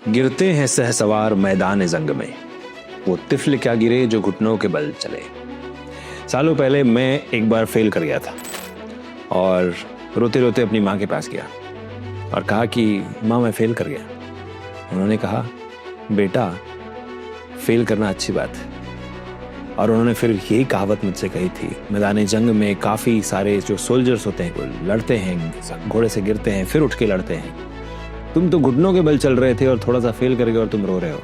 गिरते हैं सहसवार मैदान जंग में, वो तिफल क्या गिरे जो घुटनों के बल चले। सालों पहले मैं एक बार फेल कर गया था और रोते रोते अपनी माँ के पास गया और कहा कि माँ मैं फेल कर गया। उन्होंने कहा बेटा फेल करना अच्छी बात है। और उन्होंने फिर यही कहावत मुझसे कही थी, मैदान जंग में काफ़ी सारे जो सोल्जर्स होते हैं वो लड़ते हैं, घोड़े से गिरते हैं फिर उठ के लड़ते हैं। तुम तो घुटनों के बल चल रहे थे और थोड़ा सा फेल कर गए और तुम रो रहे हो,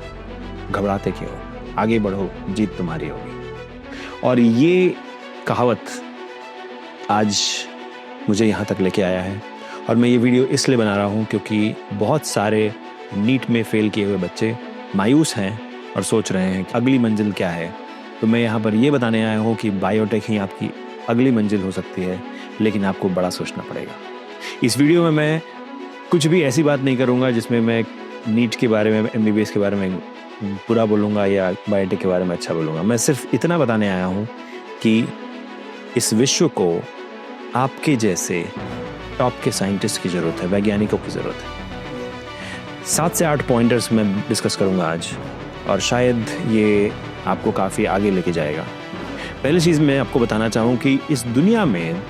घबराते क्यों हो? आगे बढ़ो, जीत तुम्हारी होगी। और ये कहावत आज मुझे यहाँ तक लेके आया है और मैं ये वीडियो इसलिए बना रहा हूँ क्योंकि बहुत सारे नीट में फेल किए हुए बच्चे मायूस हैं और सोच रहे हैं कि अगली मंजिल क्या है। तो मैं यहाँ पर ये बताने आया हूँ कि बायोटेक ही आपकी अगली मंजिल हो सकती है, लेकिन आपको बड़ा सोचना पड़ेगा। इस वीडियो में मैं कुछ भी ऐसी बात नहीं करूँगा जिसमें मैं नीट के बारे में, MBBS के बारे में बुरा बोलूँगा या बायोटेक के बारे में अच्छा बोलूँगा। मैं सिर्फ इतना बताने आया हूँ कि इस विश्व को आपके जैसे टॉप के साइंटिस्ट की ज़रूरत है, वैज्ञानिकों की ज़रूरत है। 7 से 8 पॉइंटर्स मैं डिस्कस करूँगा आज और शायद ये आपको काफ़ी आगे लेके जाएगा। पहली चीज़ मैं आपको बताना चाहूँ कि इस दुनिया में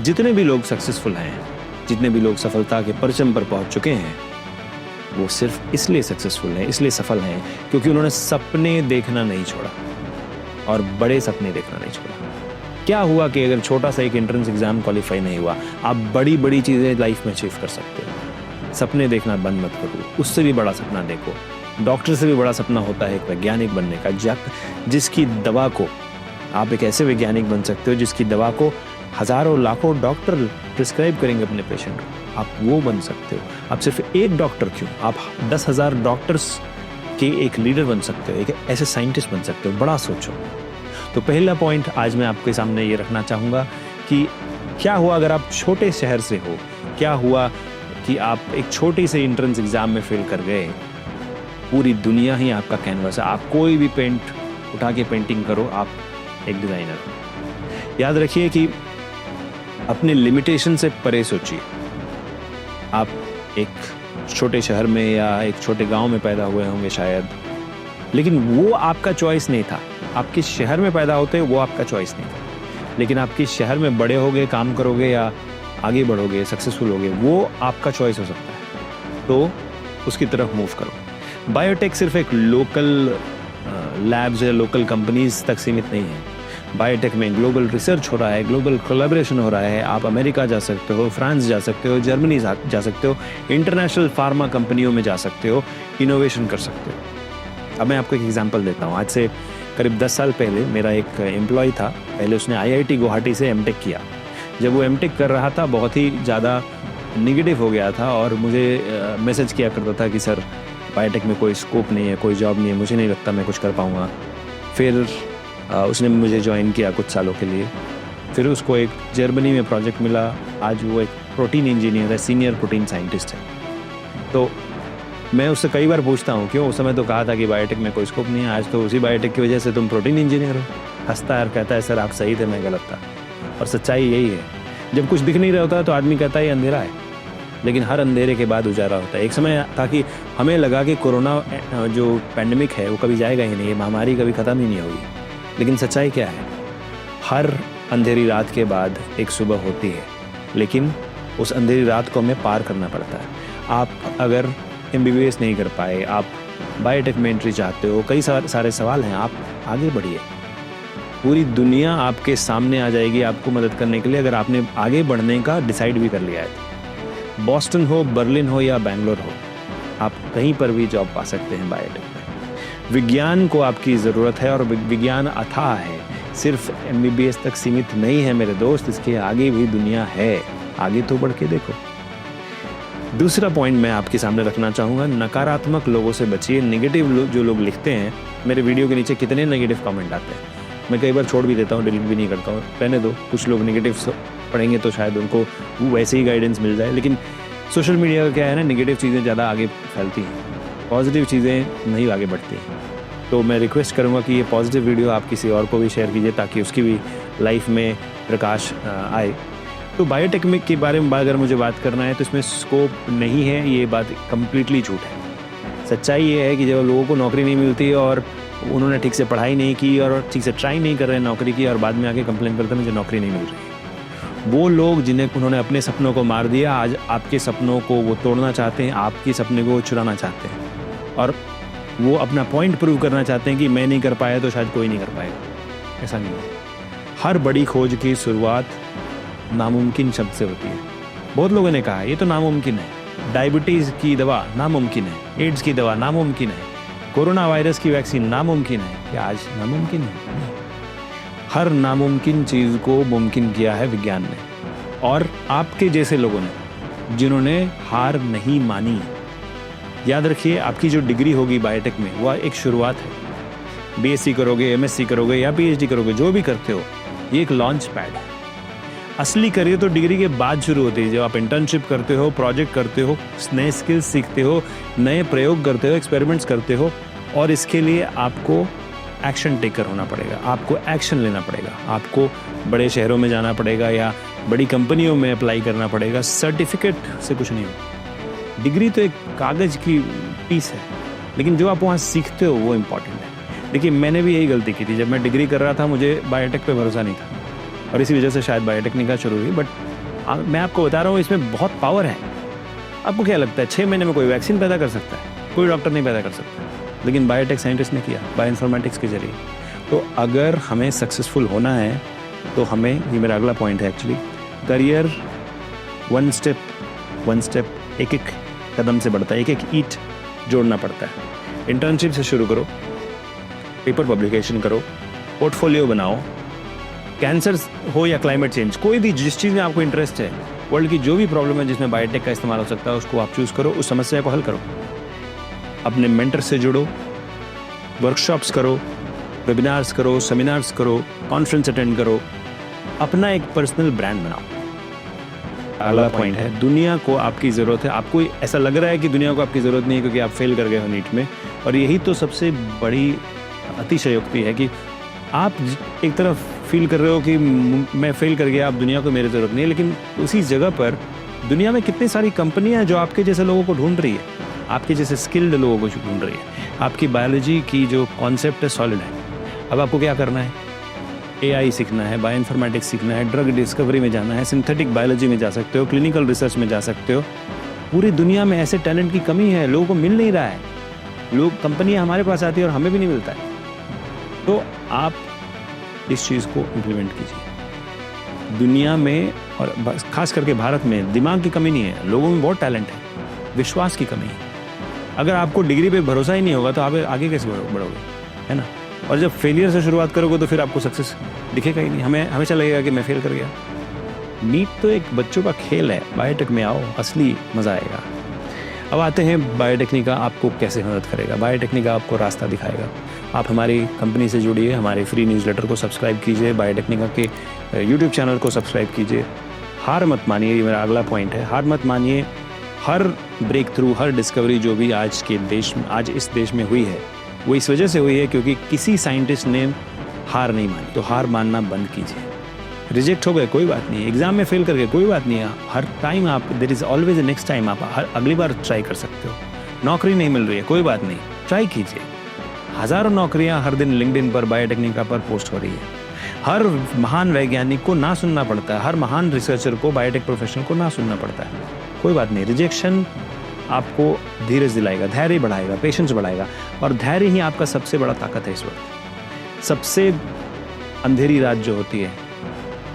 जितने भी लोग सक्सेसफुल हैं, जितने भी लोग सफलता के परचम पर पहुँच चुके हैं, वो सिर्फ इसलिए सक्सेसफुल हैं, इसलिए सफल हैं क्योंकि उन्होंने सपने देखना नहीं छोड़ा और बड़े सपने देखना नहीं छोड़ा। क्या हुआ कि अगर छोटा सा एक एंट्रेंस एग्जाम क्वालिफाई नहीं हुआ, आप बड़ी बड़ी चीज़ें लाइफ में अचीव कर सकते हो। सपने देखना बंद मत करो, उससे भी बड़ा सपना देखो। डॉक्टर से भी बड़ा सपना होता है एक वैज्ञानिक बनने का, जिसकी दवा को आप एक ऐसे वैज्ञानिक बन सकते हो जिसकी दवा को हज़ारों लाखों डॉक्टर प्रिस्क्राइब करेंगे अपने पेशेंट को। आप वो बन सकते हो। आप सिर्फ एक डॉक्टर क्यों, आप 10,000 डॉक्टर्स के एक लीडर बन सकते हो, एक ऐसे साइंटिस्ट बन सकते हो। बड़ा सोचो। तो पहला पॉइंट आज मैं आपके सामने ये रखना चाहूँगा कि क्या हुआ अगर आप छोटे शहर से हो, क्या हुआ कि आप एक छोटी से एंट्रेंस एग्ज़ाम में फेल कर गए। पूरी दुनिया ही आपका कैनवास है, आप कोई भी पेंट उठा के पेंटिंग करो, आप एक डिज़ाइनर हो। याद रखिए कि अपने लिमिटेशन से परे सोचिए। आप एक छोटे शहर में या एक छोटे गांव में पैदा हुए होंगे शायद, लेकिन वो आपका चॉइस नहीं था। आपके शहर में पैदा होते वो आपका चॉइस नहीं था, लेकिन आपके शहर में बड़े होगे, काम करोगे या आगे बढ़ोगे, सक्सेसफुल होगे, वो आपका चॉइस हो सकता है। तो उसकी तरफ मूव करो। बायोटेक सिर्फ एक लोकल लैब्स या लोकल कंपनीज तक सीमित नहीं है। बायोटेक में ग्लोबल रिसर्च हो रहा है, ग्लोबल कोलैबोरेशन हो रहा है। आप अमेरिका जा सकते हो, फ्रांस जा सकते हो, जर्मनी जा सकते हो, इंटरनेशनल फार्मा कंपनियों में जा सकते हो, इनोवेशन कर सकते हो। अब मैं आपको एक एग्जांपल देता हूँ। आज से करीब 10 साल पहले मेरा एक एम्प्लॉय था। पहले उसने IIT गुवाहाटी से MTech किया। जब वो MTech कर रहा था बहुत ही ज़्यादा निगेटिव हो गया था और मुझे मैसेज किया करता था कि सर बायोटेक में कोई स्कोप नहीं है, कोई जॉब नहीं है, मुझे नहीं लगता मैं कुछ कर पाऊँगा। फिर उसने मुझे ज्वाइन किया कुछ सालों के लिए। फिर उसको एक जर्मनी में प्रोजेक्ट मिला। आज वो एक प्रोटीन इंजीनियर है, सीनियर प्रोटीन साइंटिस्ट है। तो मैं उससे कई बार पूछता हूँ क्यों, उस समय तो कहा था कि बायोटेक में कोई स्कोप नहीं है, आज तो उसी बायोटेक की वजह से तुम प्रोटीन इंजीनियर हो। हंसता है और कहता है सर आप सही थे, मैं गलत था। और सच्चाई यही है, जब कुछ दिख नहीं रहा होता तो आदमी कहता है ये अंधेरा है, लेकिन हर अंधेरे के बाद उजाला होता है। एक समय था कि हमें लगा कि कोरोना जो पैंडेमिक है वो कभी जाएगा ही नहीं, ये महामारी कभी ख़त्म ही नहीं होगी। लेकिन सच्चाई क्या है, हर अंधेरी रात के बाद एक सुबह होती है, लेकिन उस अंधेरी रात को हमें पार करना पड़ता है। आप अगर MBBS नहीं कर पाए, आप बायोटेक में एंट्री चाहते हो, कई सारे सवाल हैं, आप आगे बढ़िए। पूरी दुनिया आपके सामने आ जाएगी आपको मदद करने के लिए अगर आपने आगे बढ़ने का डिसाइड भी कर लिया है। बॉस्टन हो, बर्लिन हो या बैंगलोर हो, आप कहीं पर भी जॉब पा सकते हैं बायोटेक में। विज्ञान को आपकी ज़रूरत है और विज्ञान अथाह है, सिर्फ MBBS तक सीमित नहीं है मेरे दोस्त, इसके आगे भी दुनिया है। आगे तो बढ़ के देखो। दूसरा पॉइंट मैं आपके सामने रखना चाहूँगा, नकारात्मक लोगों से बचिए। नेगेटिव जो लोग लिखते हैं, मेरे वीडियो के नीचे कितने नेगेटिव कमेंट आते हैं, मैं कई बार छोड़ भी देता हूँ, डिलीट भी नहीं करता हूँ, रहने दो। कुछ लोग नेगेटिव पढ़ेंगे तो शायद उनको वैसे ही गाइडेंस मिल जाए, लेकिन सोशल मीडिया का क्या है ना, नेगेटिव चीज़ें ज़्यादा आगे फैलती हैं, पॉजिटिव चीज़ें नहीं आगे बढ़ती हैं। तो मैं रिक्वेस्ट करूँगा कि ये पॉजिटिव वीडियो आप किसी और को भी शेयर कीजिए ताकि उसकी भी लाइफ में प्रकाश आए। तो बायोटेक में के बारे में अगर मुझे बात करना है तो इसमें स्कोप नहीं है, ये बात कम्प्लीटली झूठ है। सच्चाई ये है कि जब लोगों को नौकरी नहीं मिलती और उन्होंने ठीक से पढ़ाई नहीं की और ठीक से ट्राई नहीं कर रहे नौकरी की और बाद में आके कंप्लेन करते हैं मुझे नौकरी नहीं मिल रही, वो लोग जिन्हें उन्होंने अपने सपनों को मार दिया, आज आपके सपनों को वो तोड़ना चाहते हैं, आपके सपने को चुराना चाहते हैं और वो अपना पॉइंट प्रूव करना चाहते हैं कि मैं नहीं कर पाया तो शायद कोई नहीं कर पाएगा। ऐसा नहीं है। हर बड़ी खोज की शुरुआत नामुमकिन शब्द से होती है। बहुत लोगों ने कहा ये तो नामुमकिन है, डायबिटीज़ की दवा नामुमकिन है, एड्स की दवा नामुमकिन है, कोरोना वायरस की वैक्सीन नामुमकिन है। क्या आज नामुमकिन है? नहीं। हर नामुमकिन चीज़ को मुमकिन किया है विज्ञान ने, और आपके जैसे लोगों ने जिन्होंने हार नहीं मानी। याद रखिए, आपकी जो डिग्री होगी बायोटेक में वह एक शुरुआत है। बीएससी करोगे, एमएससी करोगे या पीएचडी करोगे, जो भी करते हो, ये एक लॉन्च पैड है। असली करियर तो डिग्री के बाद शुरू होती है, जब आप इंटर्नशिप करते हो, प्रोजेक्ट करते हो, नए स्किल्स सीखते हो, नए प्रयोग करते हो, एक्सपेरिमेंट्स करते हो, और इसके लिए आपको एक्शन टेकर होना पड़ेगा, आपको एक्शन लेना पड़ेगा, आपको बड़े शहरों में जाना पड़ेगा या बड़ी कंपनियों में अप्लाई करना पड़ेगा। सर्टिफिकेट से कुछ नहीं होगा। डिग्री तो एक कागज़ की पीस है, लेकिन जो आप वहाँ सीखते हो वो इम्पॉर्टेंट है। देखिए, मैंने भी यही गलती की थी। जब मैं डिग्री कर रहा था मुझे बायोटेक पे भरोसा नहीं था और इसी वजह से शायद बायोटेक निकाल शुरू हुई। बट मैं आपको बता रहा हूँ, इसमें बहुत पावर है। आपको क्या लगता है 6 महीने में कोई वैक्सीन पैदा कर सकता है? कोई डॉक्टर नहीं पैदा कर सकता, लेकिन बायोटेक साइंटिस्ट ने किया, बायोइन्फॉर्मेटिक्स के जरिए। तो अगर हमें सक्सेसफुल होना है तो हमें, ये मेरा अगला पॉइंट है एक्चुअली, करियर वन स्टेप एक एक कदम से बढ़ता है, एक एक ईंट जोड़ना पड़ता है। इंटर्नशिप से शुरू करो, पेपर पब्लिकेशन करो, पोर्टफोलियो बनाओ। कैंसर हो या क्लाइमेट चेंज, कोई भी जिस चीज़ में आपको इंटरेस्ट है, वर्ल्ड की जो भी प्रॉब्लम है जिसमें बायोटेक का इस्तेमाल हो सकता है, उसको आप चूज़ करो, उस समस्या को हल करो। अपने मेंटर से जुड़ो, वर्कशॉप्स करो, वेबिनार्स करो, सेमिनार्स करो, कॉन्फ्रेंस अटेंड करो, अपना एक पर्सनल ब्रांड बनाओ। अगला पॉइंट है, दुनिया को आपकी ज़रूरत है। आपको ऐसा लग रहा है कि दुनिया को आपकी ज़रूरत नहीं है क्योंकि आप फेल कर गए हो नीट में, और यही तो सबसे बड़ी अतिशयोक्ति है कि आप एक तरफ फील कर रहे हो कि मैं फेल कर गया, अब दुनिया को मेरी ज़रूरत नहीं है, लेकिन उसी जगह पर दुनिया में कितनी सारी कंपनियां जो आपके जैसे लोगों को ढूंढ रही है, आपके जैसे स्किल्ड लोगों को ढूंढ रही है। आपकी बायोलॉजी की जो कॉन्सेप्ट है सॉलिड है। अब आपको क्या करना है? एआई सीखना है, बायोइन्फॉर्मेटिक्स सीखना है, ड्रग डिस्कवरी में जाना है, सिंथेटिक बायोलॉजी में जा सकते हो, क्लिनिकल रिसर्च में जा सकते हो। पूरी दुनिया में ऐसे टैलेंट की कमी है, लोगों को मिल नहीं रहा है। लोग, कंपनियां हमारे पास आती है और हमें भी नहीं मिलता है। तो आप इस चीज़ को इम्प्लीमेंट कीजिए। दुनिया में और खास करके भारत में दिमाग की कमी नहीं है, लोगों में बहुत टैलेंट है, विश्वास की कमी है। अगर आपको डिग्री पे भरोसा ही नहीं होगा तो आप आगे कैसे बढ़ोगे, है ना? और जब फेलियर से शुरुआत करोगे तो फिर आपको सक्सेस दिखेगा ही नहीं। हमें हमेशा लगेगा कि मैं फेल कर गया। नीट तो एक बच्चों का खेल है, बायोटेक में आओ, असली मज़ा आएगा। अब आते हैं बायोटेक्निका आपको कैसे मदद करेगा। बायोटेक्निका आपको रास्ता दिखाएगा। आप हमारी कंपनी से जुड़िए, हमारे फ्री न्यूज़लेटर को सब्सक्राइब कीजिए, बायोटेक्निका के यूट्यूब चैनल को सब्सक्राइब कीजिए। हार मत मानिए, ये मेरा अगला पॉइंट है। हार मत मानिए। हर ब्रेक थ्रू, हर डिस्कवरी जो भी आज इस देश में हुई है, वो इस वजह से हुई है क्योंकि किसी साइंटिस्ट ने हार नहीं मानी। तो हार मानना बंद कीजिए। रिजेक्ट हो गए कोई बात नहीं, एग्जाम में फेल कर गए कोई बात नहीं, हर टाइम आप, there is always a next time, आप हर अगली बार ट्राई कर सकते हो। नौकरी नहीं मिल रही है कोई बात नहीं, ट्राई कीजिए। हज़ारों नौकरियां हर दिन लिंक्डइन पर, बायोटेक्निका पर पोस्ट हो रही है। हर महान वैज्ञानिक को ना सुनना पड़ता है, हर महान रिसर्चर को, बायोटेक प्रोफेशनल को ना सुनना पड़ता है। कोई बात नहीं, रिजेक्शन आपको धीरज दिलाएगा, धैर्य बढ़ाएगा, पेशेंस बढ़ाएगा, और धैर्य ही आपका सबसे बड़ा ताकत है इस वक्त। सबसे अंधेरी रात जो होती है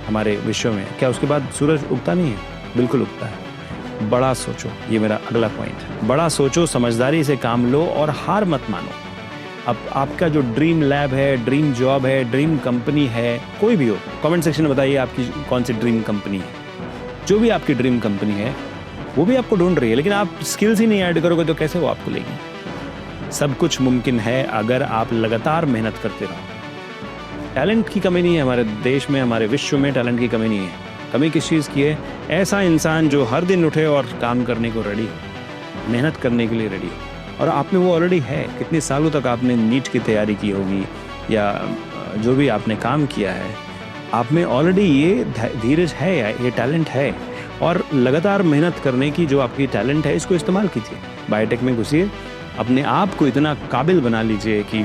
हमारे विश्व में, क्या उसके बाद सूरज उगता नहीं है? बिल्कुल उगता है। बड़ा सोचो, ये मेरा अगला पॉइंट है। बड़ा सोचो, समझदारी से काम लो और हार मत मानो। अब आपका जो ड्रीम लैब है, ड्रीम जॉब है, ड्रीम कंपनी है, कोई भी हो, कमेंट सेक्शन में बताइए आपकी कौन सी ड्रीम कंपनी है। जो भी आपकी ड्रीम कंपनी है वो भी आपको ढूंढ रही है, लेकिन आप स्किल्स ही नहीं ऐड करोगे तो कैसे वो आपको लेगी? सब कुछ मुमकिन है अगर आप लगातार मेहनत करते रहो। टैलेंट की कमी नहीं है हमारे देश में, हमारे विश्व में टैलेंट की कमी नहीं है। कमी किस चीज़ की है? ऐसा इंसान जो हर दिन उठे और काम करने को रेडी हो, मेहनत करने के लिए रेडी हो। और आप में वो ऑलरेडी है। कितने सालों तक आपने नीट की तैयारी की होगी या जो भी आपने काम किया है, आप में ऑलरेडी ये धीरज है, ये टैलेंट है। और लगातार मेहनत करने की जो आपकी टैलेंट है, इसको इस्तेमाल कीजिए। बायोटेक में घुसिए, अपने आप को इतना काबिल बना लीजिए कि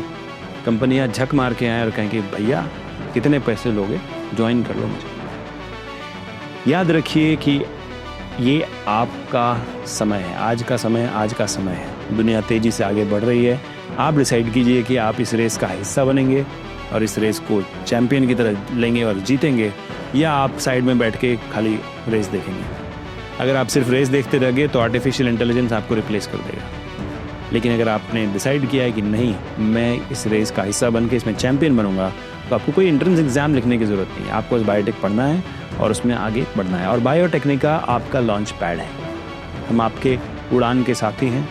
कंपनियां झक मार के आए और कहें कि भैया कितने पैसे लोगे, ज्वाइन कर लो मुझे। याद रखिए कि ये आपका समय है, आज का समय है। दुनिया तेजी से आगे बढ़ रही है। आप डिसाइड कीजिए कि आप इस रेस का हिस्सा बनेंगे और इस रेस को चैंपियन की तरह लेंगे और जीतेंगे, या आप साइड में बैठ के खाली रेस देखेंगे। अगर आप सिर्फ रेस देखते रह गए तो आर्टिफिशियल इंटेलिजेंस आपको रिप्लेस कर देगा। लेकिन अगर आपने डिसाइड किया है कि नहीं, मैं इस रेस का हिस्सा बन के इसमें चैंपियन बनूंगा, तो आपको कोई एंट्रेंस एग्जाम लिखने की ज़रूरत नहीं है। आपको बस बायोटेक पढ़ना है और उसमें आगे बढ़ना है। और बायोटेक्निका आपका लॉन्च पैड है। हम आपके उड़ान के साथी हैं।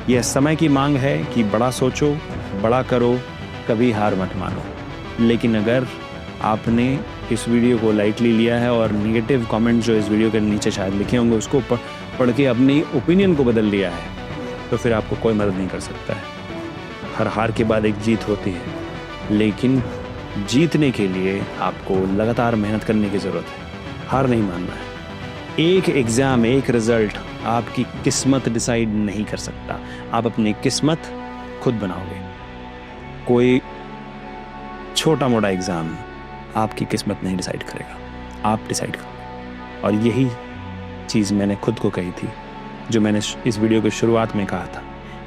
यह समय की मांग है कि बड़ा सोचो, बड़ा करो, कभी हार मत मानो। लेकिन अगर आपने इस वीडियो को लाइटली लिया है और नेगेटिव कमेंट्स जो इस वीडियो के नीचे शायद लिखे होंगे उसको पढ़ के अपनी ओपिनियन को बदल लिया है, तो फिर आपको कोई मदद नहीं कर सकता है। हर हार के बाद एक जीत होती है, लेकिन जीतने के लिए आपको लगातार मेहनत करने की ज़रूरत है। हार नहीं मानना है। एक एग्ज़ाम, एक रिज़ल्ट आपकी किस्मत डिसाइड नहीं कर सकता। आप अपनी किस्मत खुद बनाओगे। कोई छोटा मोटा एग्ज़ाम आपकी किस्मत नहीं डिसाइड करेगा, आप डिसाइड करोगे। और यही चीज़ मैंने खुद को कही थी, जो मैंने इस वीडियो की शुरुआत में कहा था।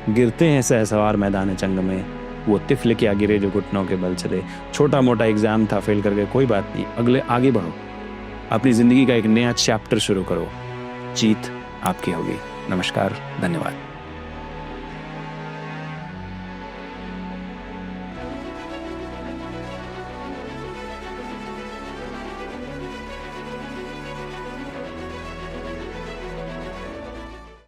गिरते हैं सहसवार मैदान जंग में, वो तिफल क्या गिरे जो घुटनों के बल चले। छोटा मोटा एग्ज़ाम था, फेल कर गए, कोई बात नहीं, आगे बढ़ो। अपनी ज़िंदगी का एक नया चैप्टर शुरू करो। जीत आपकी होगी। नमस्कार, धन्यवाद।